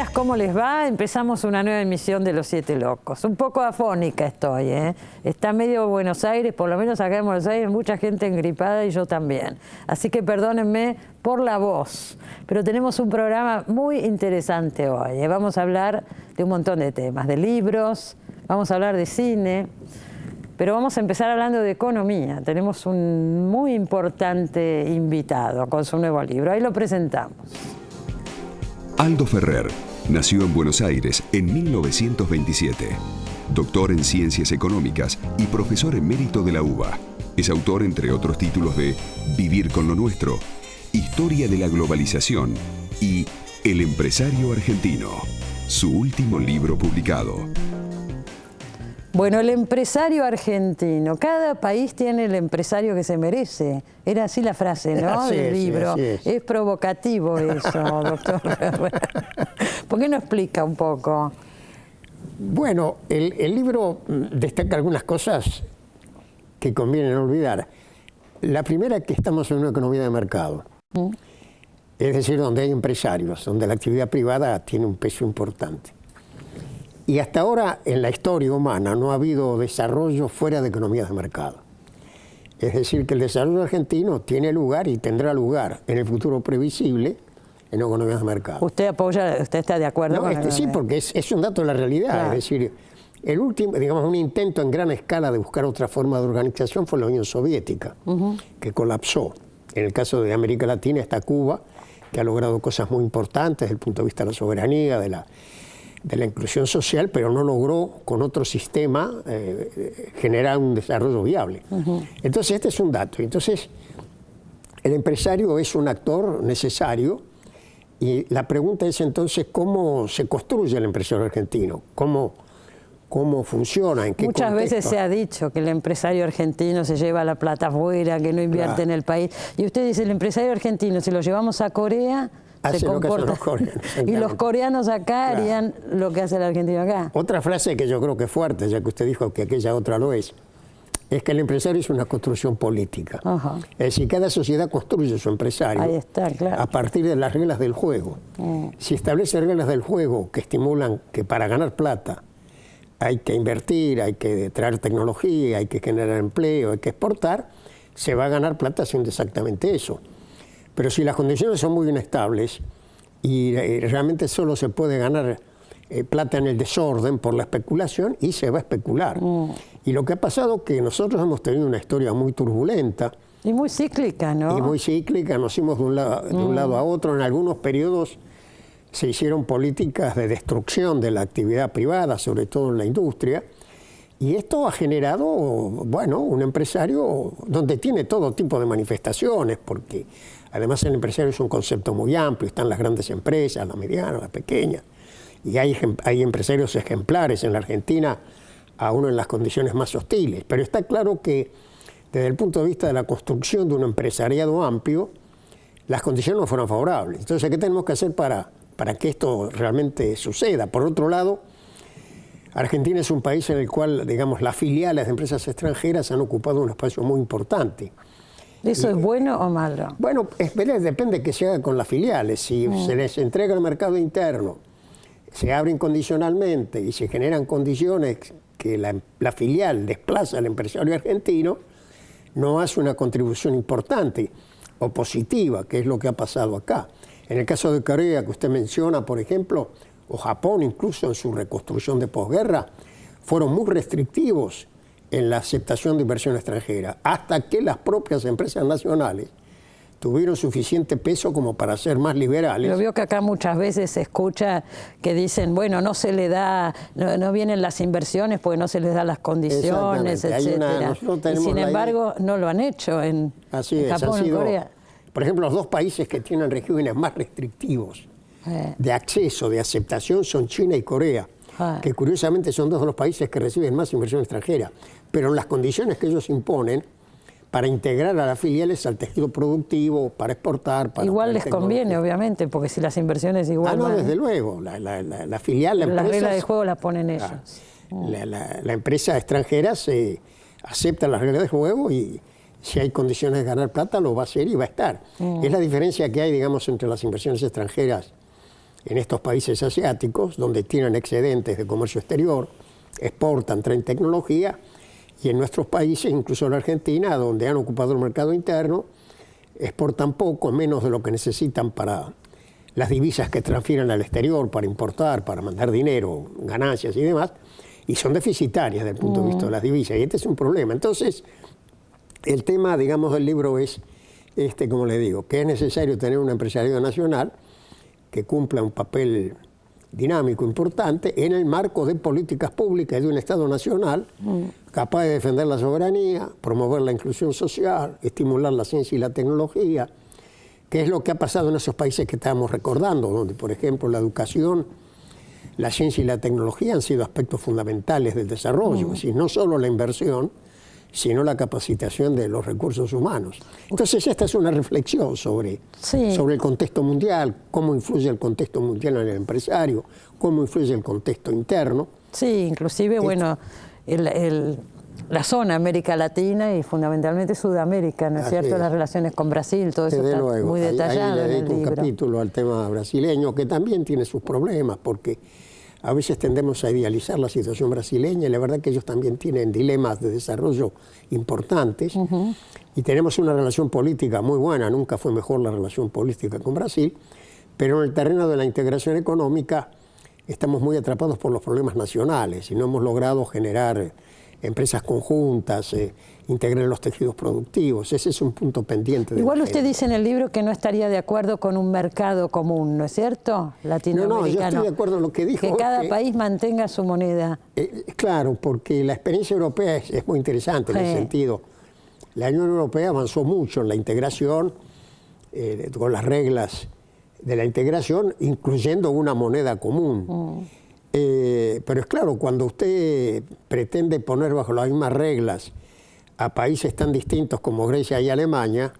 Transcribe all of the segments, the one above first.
días, ¿cómo les va? Empezamos una nueva emisión de Los Siete Locos. Un poco afónica estoy, ¿eh? Está medio Buenos Aires, por lo menos acá en Buenos Aires, mucha gente engripada y yo también. Así que perdónenme por la voz. Pero tenemos un programa muy interesante hoy, ¿eh? Vamos a hablar de un montón de temas, de libros, vamos a hablar de cine, pero vamos a empezar hablando de economía. Tenemos un muy importante invitado con su nuevo libro. Ahí lo presentamos. Aldo Ferrer nació en Buenos Aires en 1927. Doctor en Ciencias Económicas y profesor emérito de la UBA. Es autor, entre otros títulos, de Vivir con lo Nuestro, Historia de la Globalización y El Empresario Argentino, su último libro publicado. Bueno, el empresario argentino. Cada país tiene el empresario que se merece. Era así la frase, ¿no? Del libro. Es provocativo eso, doctor Ferrer. ¿Por qué no explica un poco? Bueno, el libro destaca algunas cosas que conviene no olvidar. La primera es que estamos en una economía de mercado. Es decir, donde hay empresarios, donde la actividad privada tiene un peso importante. Y hasta ahora en la historia humana no ha habido desarrollo fuera de economías de mercado. Es decir, que el desarrollo argentino tiene lugar y tendrá lugar en el futuro previsible en economías de mercado. ¿Usted apoya, usted está de acuerdo con sí, porque es un dato de la realidad. Claro. Es decir, el último, digamos, un intento en gran escala de buscar otra forma de organización fue la Unión Soviética, que colapsó. En el caso de América Latina está Cuba, que ha logrado cosas muy importantes desde el punto de vista de la soberanía, de la inclusión social, pero no logró con otro sistema generar un desarrollo viable. Entonces este es un dato. Entonces el empresario es un actor necesario y la pregunta es entonces cómo se construye el empresario argentino, cómo funciona, en qué Muchas contexto. veces se ha dicho que el empresario argentino se lleva la plata afuera, que no invierte en el país. Y usted dice, el empresario argentino, si lo llevamos a Corea, se comporta. Los coreanos, y los coreanos acá harían lo que hace el argentino acá. Otra frase que yo creo que es fuerte, ya que usted dijo que aquella otra lo es que el empresario es una construcción política. Es decir, cada sociedad construye su empresario. Ahí está, claro. A partir de las reglas del juego. Si establece reglas del juego que estimulan que para ganar plata hay que invertir, hay que traer tecnología, hay que generar empleo, hay que exportar, se va a ganar plata haciendo exactamente eso. Pero si las condiciones son muy inestables y realmente solo se puede ganar plata en el desorden por la especulación, y se va a especular. Y lo que ha pasado es que nosotros hemos tenido una historia muy turbulenta. Y muy cíclica, ¿no? Y muy cíclica, nos fuimos de un lado a otro. En algunos periodos se hicieron políticas de destrucción de la actividad privada, sobre todo en la industria. Y esto ha generado, bueno, un empresario donde tiene todo tipo de manifestaciones, porque además el empresario es un concepto muy amplio, están las grandes empresas, las medianas, las pequeñas, y hay empresarios ejemplares en la Argentina, aún en las condiciones más hostiles. Pero está claro que desde el punto de vista de la construcción de un empresariado amplio, las condiciones no fueron favorables. Entonces, ¿qué tenemos que hacer para que esto realmente suceda? Por otro lado, Argentina es un país en el cual, digamos, las filiales de empresas extranjeras han ocupado un espacio muy importante. ¿Eso es bueno o malo? Bueno, depende de qué se haga con las filiales. Si se les entrega al mercado interno, se abre incondicionalmente y se generan condiciones que la filial desplaza al empresario argentino, no hace una contribución importante o positiva, que es lo que ha pasado acá. En el caso de Corea, que usted menciona, por ejemplo, o Japón, incluso en su reconstrucción de posguerra, fueron muy restrictivos en la aceptación de inversión extranjera, hasta que las propias empresas nacionales tuvieron suficiente peso como para ser más liberales. Yo veo que acá muchas veces se escucha que dicen, bueno, no se le da, no vienen las inversiones porque no se les da las condiciones, etcétera. Y sin embargo, no lo han hecho en Japón, en Corea. Por ejemplo, los dos países que tienen regímenes más restrictivos de acceso, de aceptación, son China y Corea, que curiosamente son dos de los países que reciben más inversión extranjera, pero en las condiciones que ellos imponen para integrar a las filiales al tejido productivo, para exportar, para... Igual les conviene, obviamente, porque si las inversiones igual no, van... desde luego, la filial, la empresa... Las reglas de juego las ponen ellos. La empresa extranjera se acepta las reglas de juego y si hay condiciones de ganar plata, lo va a hacer y va a estar. Es la diferencia que hay, digamos, entre las inversiones extranjeras en estos países asiáticos, donde tienen excedentes de comercio exterior, exportan, traen tecnología, y en nuestros países, incluso en la Argentina, donde han ocupado el mercado interno, exportan poco, menos de lo que necesitan para las divisas que transfieren al exterior, para importar, para mandar dinero, ganancias y demás, y son deficitarias desde el punto de vista de las divisas, y este es un problema. Entonces, el tema, digamos, del libro es, como le digo, que es necesario tener un empresariado nacional que cumpla un papel dinámico importante en el marco de políticas públicas de un Estado nacional capaz de defender la soberanía, promover la inclusión social, estimular la ciencia y la tecnología, que es lo que ha pasado en esos países que estábamos recordando, donde, por ejemplo, la educación, la ciencia y la tecnología han sido aspectos fundamentales del desarrollo, es decir, no solo la inversión, sino la capacitación de los recursos humanos. Entonces, esta es una reflexión sobre el contexto mundial, cómo influye el contexto mundial en el empresario, cómo influye el contexto interno. Sí, inclusive, bueno, la zona América Latina y fundamentalmente Sudamérica, ¿no es cierto? Las relaciones con Brasil, todo eso está muy detallado ahí le en el dedico un libro. capítulo al tema brasileño, que también tiene sus problemas, porque a veces tendemos a idealizar la situación brasileña, y la verdad que ellos también tienen dilemas de desarrollo importantes, y tenemos una relación política muy buena, nunca fue mejor la relación política con Brasil, pero en el terreno de la integración económica estamos muy atrapados por los problemas nacionales y no hemos logrado generar empresas conjuntas, integrar los tejidos productivos. Ese es un punto pendiente. Igual usted dice en el libro que no estaría de acuerdo con un mercado común, ¿no es cierto? Latinoamericano. No, yo estoy de acuerdo en lo que dijo. Que cada país mantenga su moneda. Claro, porque la experiencia europea es muy interesante en ese sentido. La Unión Europea avanzó mucho en la integración, con las reglas de la integración, incluyendo una moneda común. Pero es claro, cuando usted pretende poner bajo las mismas reglas a países tan distintos como Grecia y Alemania,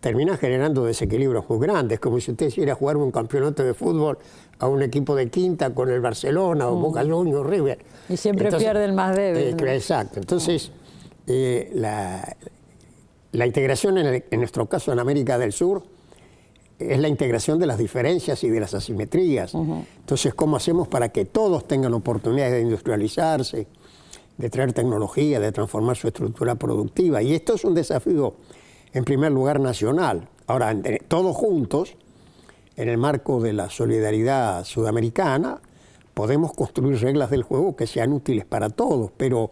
termina generando desequilibrios muy grandes, como si usted quisiera jugar un campeonato de fútbol a un equipo de quinta con el Barcelona o Boca Juniors, River. Y siempre pierde el más débil. ¿No? Exacto. Entonces, la integración, en nuestro caso en América del Sur, es la integración de las diferencias y de las asimetrías. Entonces, ¿cómo hacemos para que todos tengan oportunidades de industrializarse, de traer tecnología, de transformar su estructura productiva? Y esto es un desafío, en primer lugar, nacional. Ahora, todos juntos, en el marco de la solidaridad sudamericana, podemos construir reglas del juego que sean útiles para todos, pero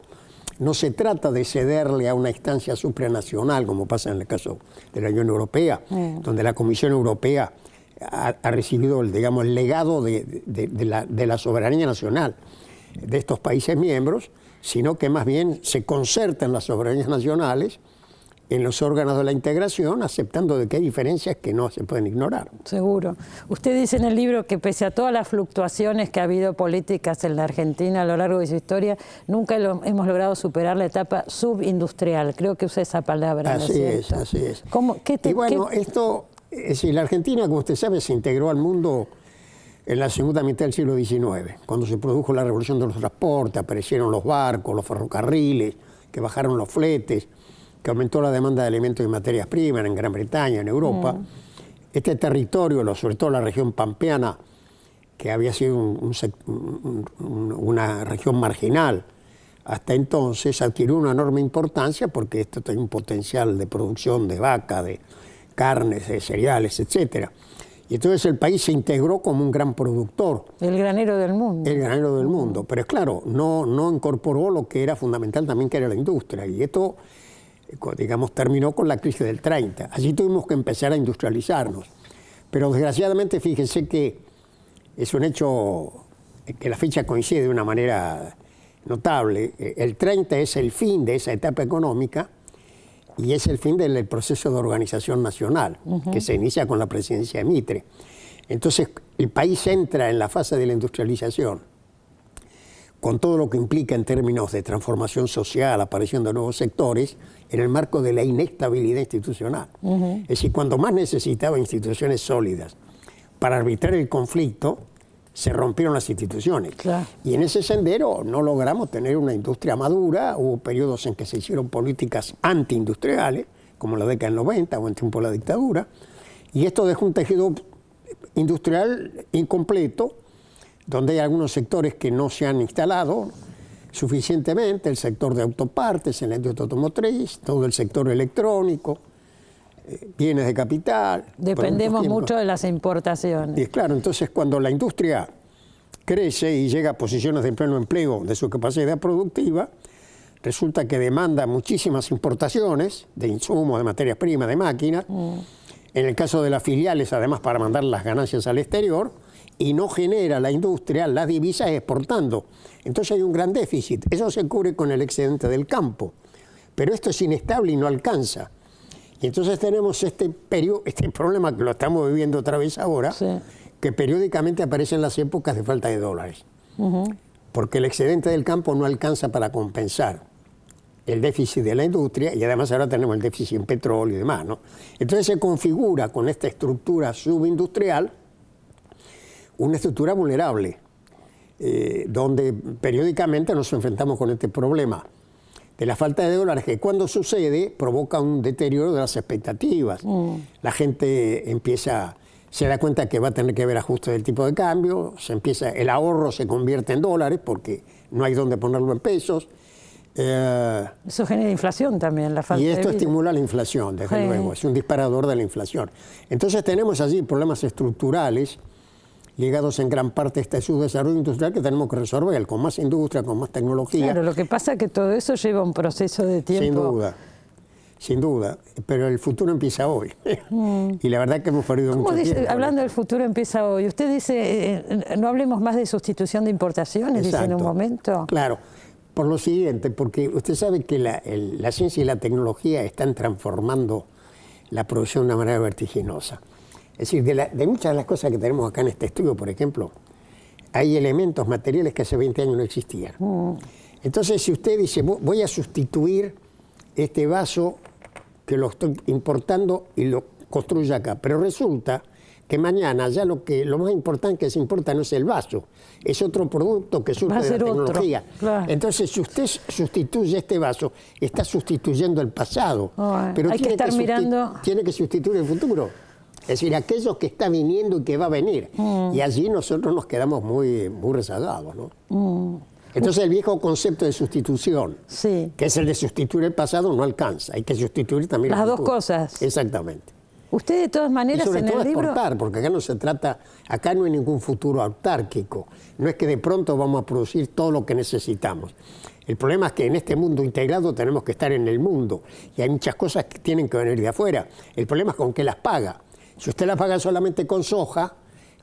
no se trata de cederle a una instancia supranacional, como pasa en el caso de la Unión Europea, donde la Comisión Europea ha recibido el legado de la soberanía nacional de estos países miembros, sino que más bien se concertan las soberanías nacionales en los órganos de la integración, aceptando de que hay diferencias que no se pueden ignorar. Seguro. Usted dice en el libro que pese a todas las fluctuaciones que ha habido políticas en la Argentina a lo largo de su historia, nunca hemos logrado superar la etapa subindustrial. Creo que usa esa palabra. Así es, así es. Esto, es decir, la Argentina, como usted sabe, se integró al mundo en la segunda mitad del siglo XIX, cuando se produjo la revolución de los transportes, aparecieron los barcos, los ferrocarriles, que bajaron los fletes, que aumentó la demanda de alimentos y materias primas en Gran Bretaña, en Europa. Este territorio, sobre todo la región pampeana, que había sido una región marginal hasta entonces, adquirió una enorme importancia porque esto tiene un potencial de producción de vaca, de carnes, de cereales, etc. Y entonces el país se integró como un gran productor. El granero del mundo. El granero del mundo. Pero es claro, no incorporó lo que era fundamental también, que era la industria. Y esto, digamos, terminó con la crisis del 30. Allí tuvimos que empezar a industrializarnos. Pero desgraciadamente, fíjense que es un hecho que la fecha coincide de una manera notable. El 30 es el fin de esa etapa económica y es el fin del proceso de organización nacional, que se inicia con la presidencia de Mitre. Entonces, el país entra en la fase de la industrialización, con todo lo que implica en términos de transformación social, aparición de nuevos sectores, en el marco de la inestabilidad institucional. Es decir, cuando más necesitaba instituciones sólidas para arbitrar el conflicto, se rompieron las instituciones. Claro. Y en ese sendero no logramos tener una industria madura. Hubo periodos en que se hicieron políticas antiindustriales, como la década del 90 o en tiempo de la dictadura, y esto dejó un tejido industrial incompleto, donde hay algunos sectores que no se han instalado suficientemente, el sector de autopartes, la industria automotriz, todo el sector electrónico, bienes de capital. Dependemos mucho de las importaciones. Y claro, entonces cuando la industria crece y llega a posiciones de pleno empleo de su capacidad productiva, resulta que demanda muchísimas importaciones de insumos, de materias primas, de máquinas. En el caso de las filiales, además, para mandar las ganancias al exterior, y no genera la industria las divisas exportando. Entonces hay un gran déficit. Eso se cubre con el excedente del campo. Pero esto es inestable y no alcanza. Y entonces tenemos este problema que lo estamos viviendo otra vez ahora, sí, que periódicamente aparece en las épocas de falta de dólares. Porque el excedente del campo no alcanza para compensar el déficit de la industria, y además ahora tenemos el déficit en petróleo y demás, ¿no? Entonces se configura con esta estructura subindustrial una estructura vulnerable, donde periódicamente nos enfrentamos con este problema de la falta de dólares, que cuando sucede provoca un deterioro de las expectativas. La gente se da cuenta que va a tener que haber ajustes del tipo de cambio, el ahorro se convierte en dólares porque no hay dónde ponerlo en pesos. Eso genera inflación también, la falta de vida. Y esto estimula la inflación, desde luego, es un disparador de la inflación. Entonces tenemos allí problemas estructurales ligados en gran parte a este subdesarrollo industrial que tenemos que resolver, con más industria, con más tecnología. Claro, lo que pasa es que todo eso lleva un proceso de tiempo. Sin duda, pero el futuro empieza hoy. Y la verdad que hemos perdido mucho tiempo. Hablando del futuro empieza hoy, usted dice, no hablemos más de sustitución de importaciones, dice en un momento. Claro, por lo siguiente, porque usted sabe que la ciencia y la tecnología están transformando la producción de una manera vertiginosa. Es decir, de muchas de las cosas que tenemos acá en este estudio, por ejemplo, hay elementos materiales que hace 20 años no existían. Entonces, si usted dice, voy a sustituir este vaso que lo estoy importando y lo construyo acá, pero resulta que mañana ya lo más importante que se importa no es el vaso, es otro producto que surge de la tecnología. Claro. Entonces, si usted sustituye este vaso, está sustituyendo el pasado, pero hay que estar mirando. Tiene que sustituir el futuro. Es decir, aquello que está viniendo y que va a venir. Y allí nosotros nos quedamos muy rezagados, ¿no? Entonces el viejo concepto de sustitución, sí, que es el de sustituir el pasado, no alcanza. Hay que sustituir también las dos cosas. Exactamente. Usted de todas maneras y sobre en todo el libro... exportar, porque acá no se trata, acá no hay ningún futuro autárquico. No es que de pronto vamos a producir todo lo que necesitamos. El problema es que en este mundo integrado tenemos que estar en el mundo. Y hay muchas cosas que tienen que venir de afuera. El problema es con qué las paga. Si usted la paga solamente con soja,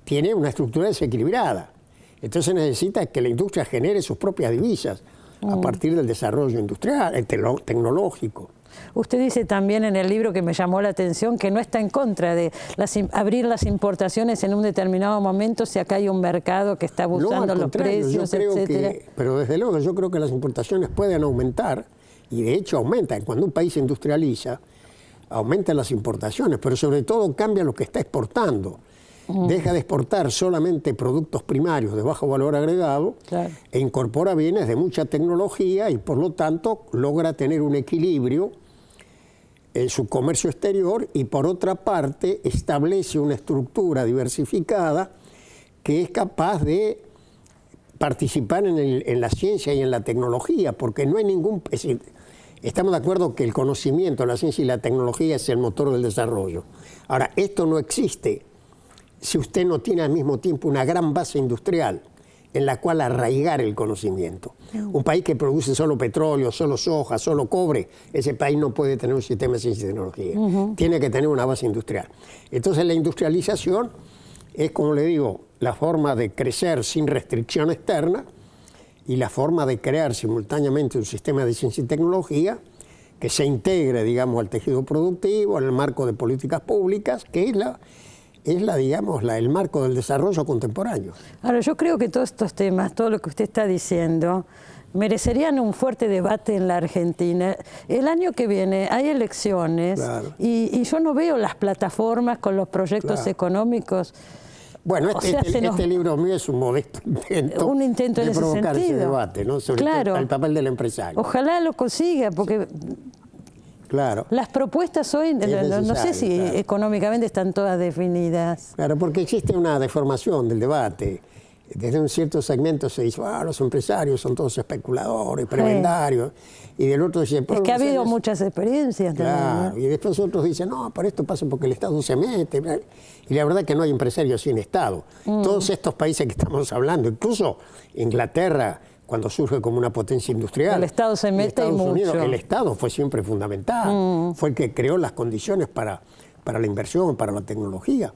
tiene una estructura desequilibrada. Entonces necesita que la industria genere sus propias divisas a partir del desarrollo industrial, tecnológico. Usted dice también en el libro, que me llamó la atención, que no está en contra de abrir las importaciones en un determinado momento si acá hay un mercado que está buscando los precios, etcétera. Pero desde luego yo creo que las importaciones pueden aumentar, y de hecho aumentan. Cuando un país se industrializa, aumentan las importaciones, pero sobre todo cambia lo que está exportando. Deja de exportar solamente productos primarios de bajo valor agregado, claro, e incorpora bienes de mucha tecnología y por lo tanto logra tener un equilibrio en su comercio exterior, y por otra parte establece una estructura diversificada que es capaz de participar en la ciencia y en la tecnología, porque no hay ningún... Es decir, estamos de acuerdo que el conocimiento, la ciencia y la tecnología es el motor del desarrollo. Ahora, esto no existe si usted no tiene al mismo tiempo una gran base industrial en la cual arraigar el conocimiento. Un país que produce solo petróleo, solo soja, solo cobre, ese país no puede tener un sistema de ciencia y tecnología. Tiene que tener una base industrial. Entonces la industrialización es, como le digo, la forma de crecer sin restricción externa y la forma de crear simultáneamente un sistema de ciencia y tecnología que se integre, digamos, al tejido productivo, en el marco de políticas públicas, que es el marco del desarrollo contemporáneo. Ahora, yo creo que todos estos temas, todo lo que usted está diciendo, merecerían un fuerte debate en la Argentina. El año que viene hay elecciones, claro, y yo no veo las plataformas con los proyectos, claro, económicos. Bueno, este libro mío es un modesto intento de provocar ese debate, ¿no? Sobre claro, todo el papel del empresario. Ojalá lo consiga, porque... Claro. Las propuestas hoy, no sé si claro, económicamente están todas definidas. Claro, porque existe una deformación del debate. Desde un cierto segmento se dice, los empresarios son todos especuladores, prebendarios. Y del otro dice... Es que ha habido muchas experiencias claro, también, ¿no? Y después otros dicen, no, pero esto pasa porque el Estado se mete. Y la verdad es que no hay empresarios sin Estado. Todos estos países que estamos hablando, incluso Inglaterra, cuando surge como una potencia industrial... El Estado se mete y mucho. El Estado fue siempre fundamental. Fue el que creó las condiciones para la inversión, para la tecnología.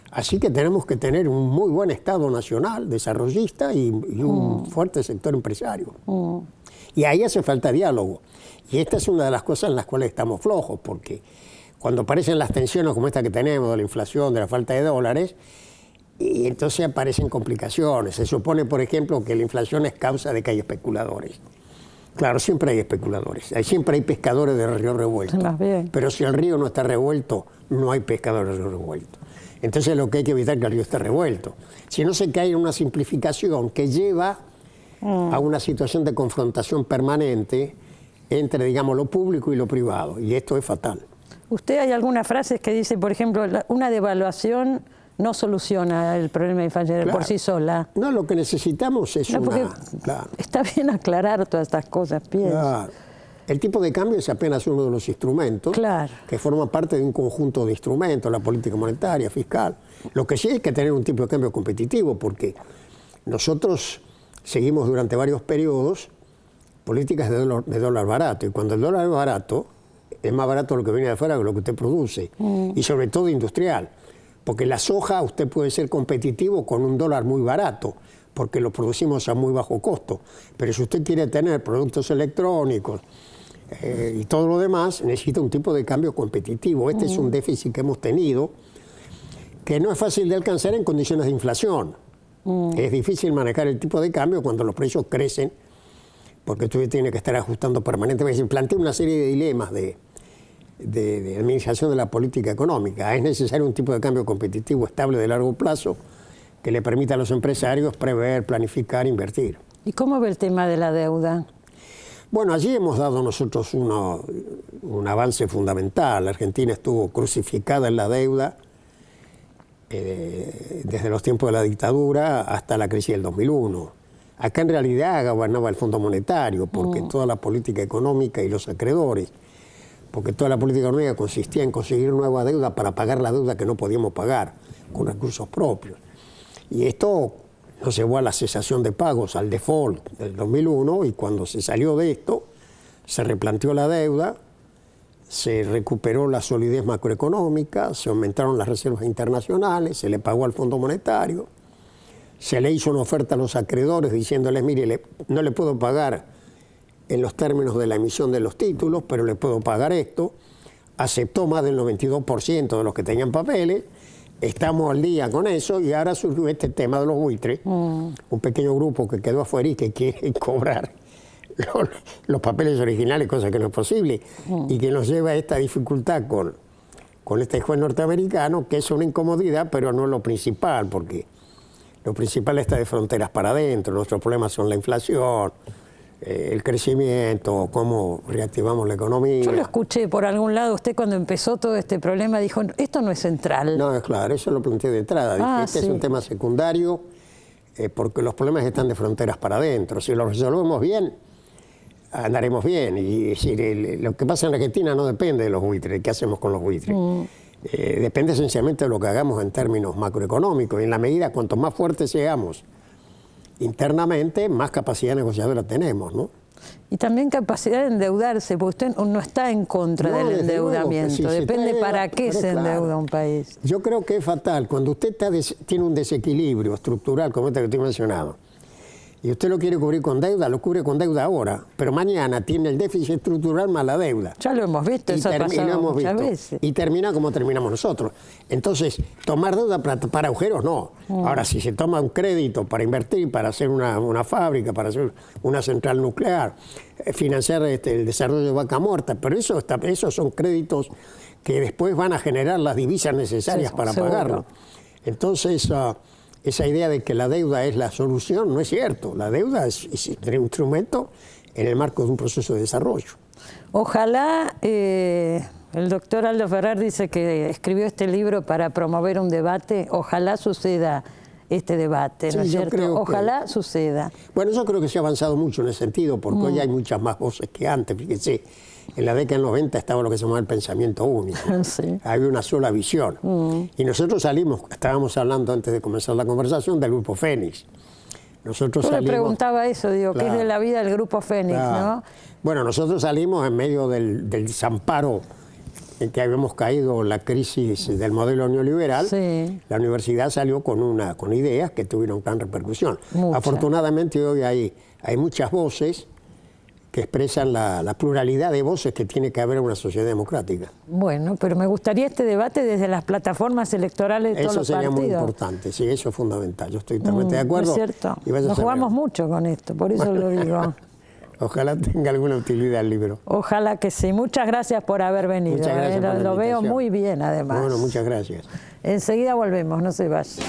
Así que tenemos que tener un muy buen Estado nacional, desarrollista y un fuerte sector empresario. Y ahí hace falta diálogo. Y esta es una de las cosas en las cuales estamos flojos, porque cuando aparecen las tensiones como esta que tenemos, de la inflación, de la falta de dólares, y entonces aparecen complicaciones. Se supone, por ejemplo, que la inflación es causa de que hay especuladores. Claro, siempre hay especuladores, siempre hay pescadores de río revuelto. Pero si el río no está revuelto, no hay pescadores de río revuelto. Entonces lo que hay que evitar es que el río esté revuelto. Si no se cae en una simplificación que lleva a una situación de confrontación permanente entre, digamos, lo público y lo privado. Y esto es fatal. ¿Usted hay algunas frases que dice, por ejemplo, una devaluación no soluciona el problema de inflación por sí sola? No, lo que necesitamos es una... Claro. Está bien aclarar todas estas cosas, pienso. Claro. El tipo de cambio es apenas uno de los instrumentos que forma parte de un conjunto de instrumentos, la política monetaria, fiscal. Lo que sí hay que tener un tipo de cambio competitivo, porque nosotros seguimos durante varios periodos políticas de dólar barato, y cuando el dólar es barato, es más barato lo que viene de afuera que lo que usted produce, y sobre todo industrial, porque la soja usted puede ser competitivo con un dólar muy barato, porque lo producimos a muy bajo costo, pero si usted quiere tener productos electrónicos, y todo lo demás, necesita un tipo de cambio competitivo. Este es un déficit que hemos tenido, que no es fácil de alcanzar en condiciones de inflación. Es difícil manejar el tipo de cambio cuando los precios crecen, porque usted tiene que estar ajustando permanentemente. Se plantea una serie de dilemas de administración de la política económica. Es necesario un tipo de cambio competitivo estable de largo plazo que le permita a los empresarios prever, planificar, invertir. ¿Y cómo ve el tema de la deuda? Bueno, allí hemos dado nosotros un avance fundamental. La Argentina estuvo crucificada en la deuda desde los tiempos de la dictadura hasta la crisis del 2001. Acá en realidad gobernaba el Fondo Monetario, porque toda la política económica y los acreedores, porque toda la política económica consistía en conseguir nueva deuda para pagar la deuda que no podíamos pagar con recursos propios. Y esto nos llevó a la cesación de pagos, al default del 2001, y cuando se salió de esto, se replanteó la deuda, se recuperó la solidez macroeconómica, se aumentaron las reservas internacionales, se le pagó al Fondo Monetario, se le hizo una oferta a los acreedores diciéndoles, mire, no le puedo pagar en los términos de la emisión de los títulos, pero le puedo pagar esto. Aceptó más del 92% de los que tenían papeles. Estamos al día con eso, y ahora surgió este tema de los buitres, un pequeño grupo que quedó afuera y que quiere cobrar los papeles originales, cosa que no es posible, y que nos lleva a esta dificultad con este juez norteamericano, que es una incomodidad, pero no es lo principal, porque lo principal está de fronteras para adentro. Nuestros problemas son la inflación, el crecimiento, cómo reactivamos la economía. Yo lo escuché por algún lado, usted cuando empezó todo este problema dijo, esto no es central. No, es claro, eso lo planteé de entrada. Dije, este es un tema secundario, porque los problemas están de fronteras para adentro. Si lo resolvemos bien, andaremos bien. Y es decir, lo que pasa en Argentina no depende de los buitres, ¿qué hacemos con los buitres? Depende esencialmente de lo que hagamos en términos macroeconómicos. Y en la medida, cuanto más fuertes seamos internamente, más capacidad negociadora tenemos, ¿no? Y también capacidad de endeudarse, porque usted no está en contra del endeudamiento. Luego, depende para qué se endeuda un país. Yo creo que es fatal. Cuando usted tiene un desequilibrio estructural, como este que estoy mencionando, y usted lo quiere cubrir con deuda, lo cubre con deuda ahora, pero mañana tiene el déficit estructural más la deuda. Ya lo hemos visto, eso ha pasado muchas veces. Y termina como terminamos nosotros. Entonces, tomar deuda para agujeros, no. Ahora, si se toma un crédito para invertir, para hacer una fábrica, para hacer una central nuclear, financiar el desarrollo de Vaca Muerta, pero esos son créditos que después van a generar las divisas necesarias para pagarlo. Entonces, esa idea de que la deuda es la solución no es cierto. La deuda es un instrumento en el marco de un proceso de desarrollo. Ojalá, el doctor Aldo Ferrer dice que escribió este libro para promover un debate, ojalá suceda este debate, ¿no es cierto? Ojalá suceda. Bueno, yo creo que se ha avanzado mucho en ese sentido, porque hoy hay muchas más voces que antes. Fíjese, en la década del 90 estaba lo que se llamaba el pensamiento único. Sí. Había una sola visión. Y nosotros estábamos hablando antes de comenzar la conversación del Grupo Fénix. Nosotros Yo salimos, le preguntaba eso, digo, ¿qué es de la vida del Grupo Fénix, no? Bueno, nosotros salimos en medio del desamparo en que habíamos caído la crisis del modelo neoliberal. Sí. La universidad salió con ideas que tuvieron gran repercusión. Mucha. Afortunadamente hoy hay muchas voces que expresan la pluralidad de voces que tiene que haber en una sociedad democrática. Bueno, pero me gustaría este debate desde las plataformas electorales de todos los partidos. Eso sería muy importante, sí, eso es fundamental. Yo estoy totalmente de acuerdo. Es cierto, nos jugamos mucho con esto, por eso lo digo. Ojalá tenga alguna utilidad el libro. Ojalá que sí. Muchas gracias por haber venido. Muchas gracias por la lo veo invitación. muy bien, además. Bueno, muchas gracias. Enseguida volvemos, no se vaya.